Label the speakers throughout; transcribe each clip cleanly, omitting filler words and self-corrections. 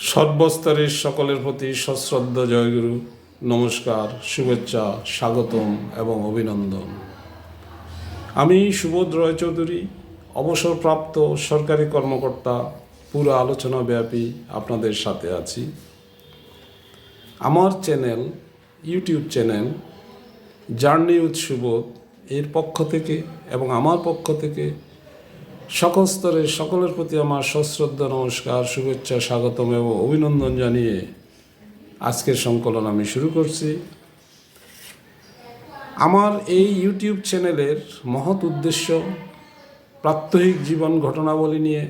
Speaker 1: সর্বস্তরের সকলের প্রতি সশ্রদ্ধ জয়গুরু, নমস্কার, শুভেচ্ছা, স্বাগতম এবং অভিনন্দন। আমি সুবোধ রায়চৌধুরী, অবসরপ্রাপ্ত সরকারি কর্মকর্তা, পুরো আলোচনা ব্যাপী আপনাদের সাথে আছি। আমার channel, YouTube channel journey with Subodh এর পক্ষ থেকে এবং আমার পক্ষ থেকে সকল স্তরের সকলের প্রতি আমার সশ্রদ্ধ নমস্কার, শুভেচ্ছা, স্বাগতম এবং অভিনন্দন জানিয়ে আজকের সংকলন আমি শুরু করছি। আমার এই ইউটিউব চ্যানেলের মহৎ উদ্দেশ্য প্রাত্যহিক জীবন ঘটনাবলী নিয়ে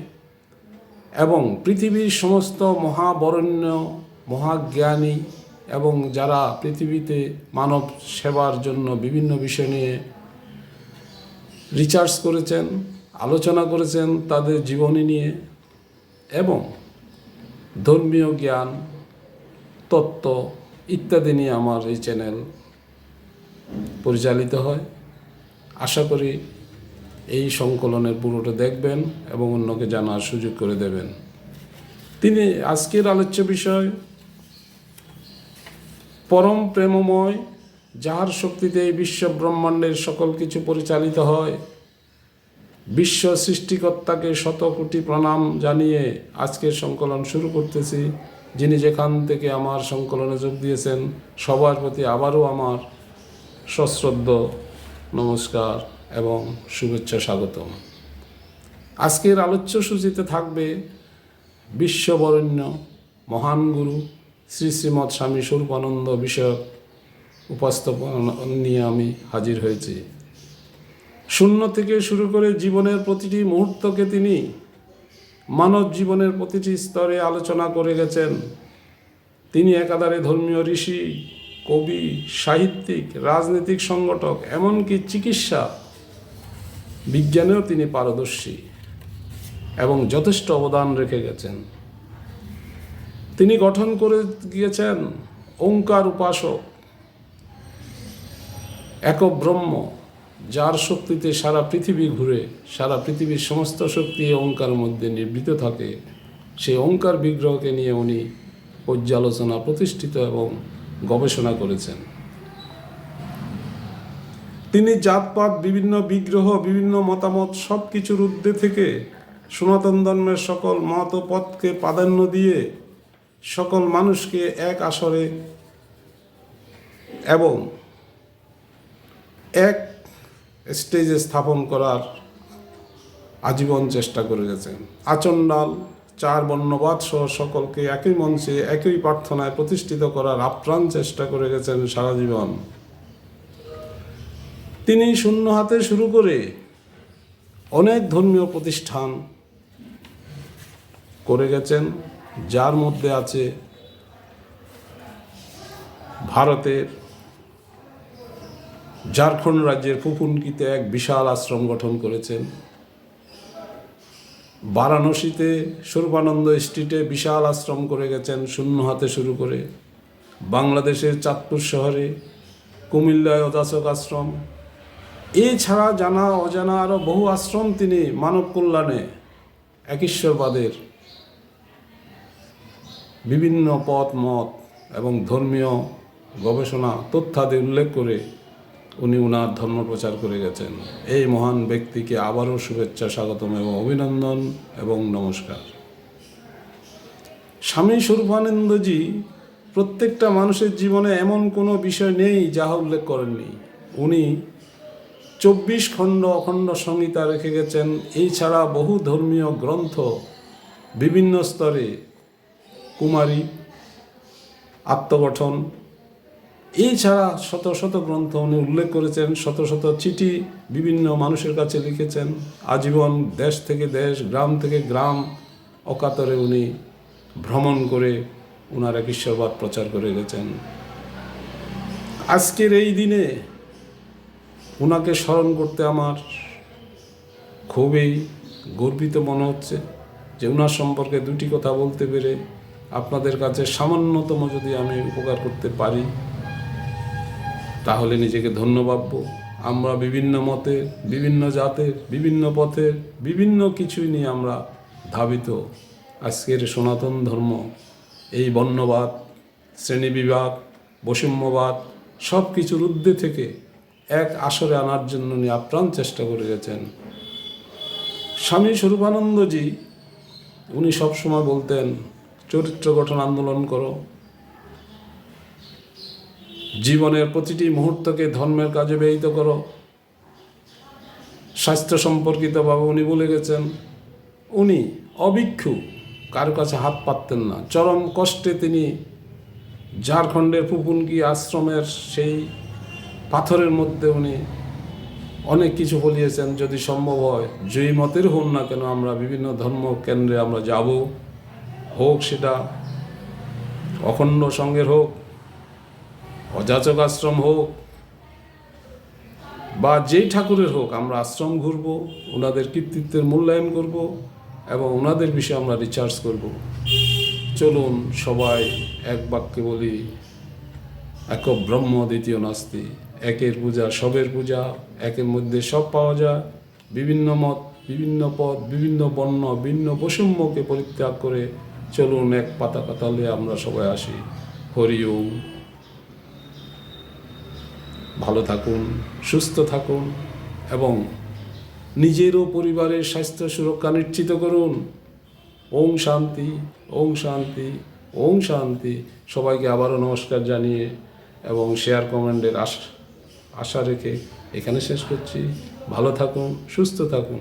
Speaker 1: এবং পৃথিবীর সমস্ত মহাবরেণ্য, মহাজ্ঞানী এবং যারা পৃথিবীতে মানব সেবার জন্য বিভিন্ন বিষয় নিয়ে রিসার্চ করেছেন, আলোচনা করেছেন তাদের জীবনী নিয়ে, এবং ধর্মীয় জ্ঞান, তত্ত্ব ইত্যাদি নিয়ে আমার এই চ্যানেল পরিচালিত হয়। আশা করি এই সংকলনের পুরোটা দেখবেন এবং অন্যকে জানার সুযোগ করে দেবেন। তিনি আজকের আলোচ্য বিষয় পরম প্রেমময়, যাহার শক্তিতে এই বিশ্ব ব্রহ্মাণ্ডের সকল কিছু পরিচালিত হয়। বিশ্ব সৃষ্টিকর্তাকে শত কোটি প্রণাম জানিয়ে আজকের সংকলন শুরু করতেছি। যিনি যেখান থেকে আমার সংকলনে যোগ দিয়েছেন সবার প্রতি আবারও আমার সশ্রদ্ধ নমস্কার এবং শুভেচ্ছা, স্বাগতম। আজকের আলোচ্য সূচিতে থাকবে বিশ্ববরেণ্য মহান গুরু শ্রী শ্রীমৎ স্বামী স্বরূপানন্দ বিষয়ক উপস্থাপনা নিয়ে আমি হাজির হয়েছি। শূন্য থেকে শুরু করে জীবনের প্রতিটি মুহূর্তকে তিনি মানব জীবনের প্রতিটি স্তরে আলোচনা করে গেছেন। তিনি একাধারে ধর্মীয় ঋষি, কবি, সাহিত্যিক, রাজনৈতিক সংগঠক, এমনকি চিকিৎসা বিজ্ঞানেও তিনি পারদর্শী এবং যথেষ্ট অবদান রেখে গেছেন। তিনি গঠন করে গিয়েছেন ওঙ্কার উপাসক, এক ব্রহ্ম, যার শক্তিতে সারা পৃথিবী ঘুরে, সারা পৃথিবীর সমস্ত শক্তি ওঙ্কারের মধ্যে নিবৃত থাকে। সেই ওঙ্কার বিগ্রহকে নিয়ে উনি পর্যালোচনা, প্রতিষ্ঠিত এবং গবেষণা করেছেন। তিনি জাতপাত, বিভিন্ন বিগ্রহ, বিভিন্ন মতামত সব কিছুর ঊর্ধ্বে থেকে সনাতন ধর্মের সকল মত ও পথকে প্রাধান্য দিয়ে সকল মানুষকে এক আসরে এবং এক স্টেজে স্থাপন করার আজীবন চেষ্টা করে গেছেন। আচণ্ডাল, চার বর্ণবাদ সহ সকলকে একই মঞ্চে একই প্রার্থনায় প্রতিষ্ঠিত করার আপ্রাণ চেষ্টা করে গেছেন সারা জীবন। তিনি শূন্য হাতে শুরু করে অনেক ধর্মীয় প্রতিষ্ঠান করে গেছেন, যার মধ্যে আছে ভারতের ঝাড়খণ্ড রাজ্যের পুপুনকিতে এক বিশাল আশ্রম গঠন করেছেন। বারাণসীতে স্বরূপানন্দ স্ট্রিটে বিশাল আশ্রম করে গেছেন শূন্য হাতে শুরু করে। বাংলাদেশের চাঁদপুর শহরে, কুমিল্লায় অদাসক আশ্রম, এছাড়া জানা অজানা আরও বহু আশ্রম তিনি মানব কল্যাণে একেশ্বরবাদের বিভিন্ন পথ মত এবং ধর্মীয় গবেষণা তথ্যাদি উল্লেখ করে উনি ওনার ধর্ম প্রচার করে গেছেন। এই মহান ব্যক্তিকে আবারও শুভেচ্ছা, স্বাগতম এবং অভিনন্দন এবং নমস্কার। স্বামী স্বরূপানন্দজি প্রত্যেকটা মানুষের জীবনে এমন কোনো বিষয় নেই যাহা উল্লেখ করেননি। উনি 24 খণ্ড অখণ্ড সংহিতা রেখে গেছেন। এই ছাড়া বহু ধর্মীয় গ্রন্থ বিভিন্ন স্তরে, কুমারী, আত্মগঠন, এছাড়া শত শত গ্রন্থ উনি উল্লেখ করেছেন। শত শত চিঠি বিভিন্ন মানুষের কাছে লিখেছেন। আজীবন দেশ থেকে দেশ, গ্রাম থেকে গ্রাম অকাতরে উনি ভ্রমণ করে ওনার একেশ্বরবাদ প্রচার করে গেছেন। আজকের এই দিনে ওনাকে স্মরণ করতে আমার খুবই গর্বিত মনে হচ্ছে যে ওনার সম্পর্কে দুটি কথা বলতে পেরে আপনাদের কাছে সামান্যতম যদি আমি উপকার করতে পারি তাহলে নিজেকে ধন্য ভাবব। আমরা বিভিন্ন মতের, বিভিন্ন জাতের, বিভিন্ন পথের, বিভিন্ন কিছুই নিয়ে আমরা ধাবিত। আজকের সনাতন ধর্ম এই বর্ণবাদ, শ্রেণীবিভাগ, বৈষম্যবাদ সব কিছুর ঊর্ধ্বে থেকে এক আসরে আনার জন্য উনি আপ্রাণ চেষ্টা করে গেছেন। স্বামী স্বরূপানন্দজি উনি সবসময় বলতেন, চরিত্র গঠন আন্দোলন করো, জীবনের প্রতিটি মুহূর্তকে ধর্মের কাজে ব্যয়িত করো। স্বাস্থ্য সম্পর্কিতভাবে উনি বলে গেছেন, উনি অভিক্ষু, কারো কাছে হাত পাততেন না। চরম কষ্টে তিনি ঝাড়খণ্ডের পুপুনকি আশ্রমের সেই পাথরের মধ্যে উনি অনেক কিছু বলিয়েছেন, যদি সম্ভব হয় যেই মতের হন না কেন আমরা বিভিন্ন ধর্ম কেন্দ্রে আমরা যাব, হোক সেটা অখণ্ড সঙ্গের হোক, অযাচক আশ্রম হোক, বা যেই ঠাকুরের হোক, আমরা আশ্রম ঘুরব, ওনাদের কৃতিত্বের মূল্যায়ন করব এবং ওনাদের বিষয়ে আমরা রিসার্চ করব। চলুন সবাই এক বাক্যে বলি, এক ব্রহ্ম দ্বিতীয় নাস্তি। একের পূজা সবের পূজা, একের মধ্যে সব পাওয়া যায়। বিভিন্ন মত, বিভিন্ন পথ, বিভিন্ন বর্ণ, ভিন্ন বৈষম্যকে পরিত্যাগ করে চলুন এক পাতাকা তলে আমরা সবাই আসি। হরি ওম। ভালো থাকুন, সুস্থ থাকুন এবং নিজের ও পরিবারের স্বাস্থ্য সুরক্ষা নিশ্চিত করুন। ওম শান্তি, ওম শান্তি, ওম শান্তি। সবাইকে আবারও নমস্কার জানিয়ে এবং শেয়ার কমেন্টের আশা রেখে এখানে শেষ করছি। ভালো থাকুন, সুস্থ থাকুন।